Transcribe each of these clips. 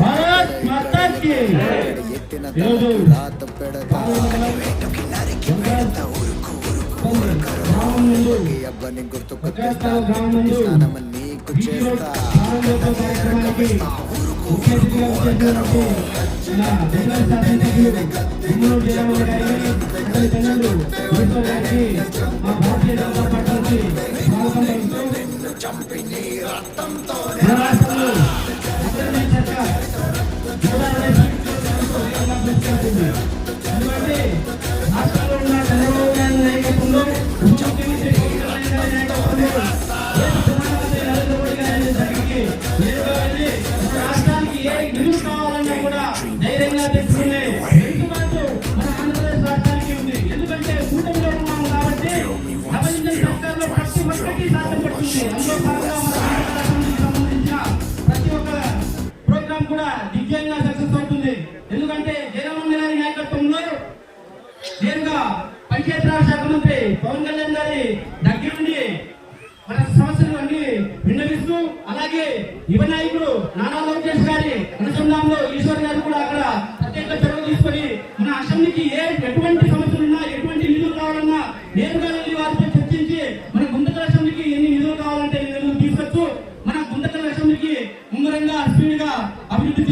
భారత్ మాతా key అబ్బని గుర్తుకొచ్చేస్తానమని చేస్తా చంపిని రక్తంతో రాష్ట్రానికి ఏ న్యూస్ కావాలన్నా కూడా ధైర్యంగా తెచ్చుకునే మన ఆంధ్రప్రదేశ్ రాష్ట్రానికి ఉంది. ఎందుకంటే కూటమిలో ఉన్నాం కాబట్టి నవనిర్మల సర్కార్లో ప్రతి ఒక్కరికి సాధ్యపడుతుంది. అందులో భాగంగా మన ఆంధ్ర రాష్ట్రానికి సంబంధించిన ప్రతి ఒక్క ప్రోగ్రామ్ కూడా దివ్యంగా సక్సెస్ అవుతుంది. ఎందుకంటే జగన్మోహన్ గారి నాయకత్వంలో నేరుగా పంచాయతీరాజ్ శాఖ మంత్రి పవన్ కళ్యాణ్ గారి దగ్గరుండి మన సమస్యలు అన్ని విన్నవిస్తూ, అలాగే యువ నాయకుడు నారా లోకేష్ గారి అనుసంధానంలో ఈశ్వర్ గారు కూడా అక్కడ ప్రత్యేక చొరవ తీసుకొని మన అసెంబ్లీకి ఎటువంటి సమస్యలున్నా ఎటువంటి నిధులు కావాలన్నా నేరుగా వెళ్ళి వారితో చర్చించి మన గుంతకల్ అసెంబ్లీకి ఎన్ని నిధులు కావాలంటే నిధులు తీసుకొచ్చు మన గుంతకల్ అసెంబ్లీకి ముమ్మరంగా స్పీడ్ గా అభివృద్ధి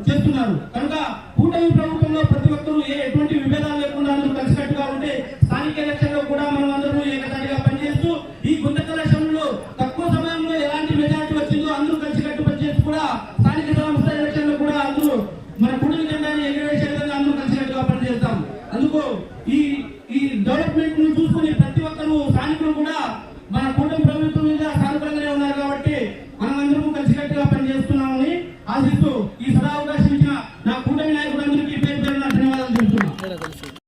చేస్తున్నారు. కనుక కూటమి ప్రభుత్వంలో ప్రతి ఒక్కరూ ఎటువంటి విభేదాలు లేకుండా అందరూ కలిసికట్టుగా ఉంటే స్థానిక ఎలక్షన్ లో కూడా మనం అందరూ ఏకతాటిగా పనిచేస్తూ ఈ గుంతకల్ అసెంబ్లీలో తక్కువ సమయంలో ఎలాంటి మెజార్టీ వచ్చిందో అందరూ కలిసికట్టు పనిచేస్తూ కూడా స్థానిక సంస్థ ఎలక్షన్ లో కూడా అందరూ మన కూటమి జెండాని ఎగరవేసే విధంగా అందరూ కలిసికట్టుగా పనిచేస్తాం. అందుకు ఈ డెవలప్మెంట్ ను చూసుకుని ప్రతి ఒక్కరూ స్థానికులు కూడా మన కూటమి ప్రభుత్వం మీద సానుకూలంగానే ఉన్నారు కాబట్టి మనం అందరూ కలిసికట్టుగా పనిచేస్తున్నామని ఆశిస్తూ ఈ సదా అవకాశం ఇచ్చిన నా కూటమి నాయకులందరికీ పేరు పేరున ధన్యవాదాలు చెబుతున్నాను.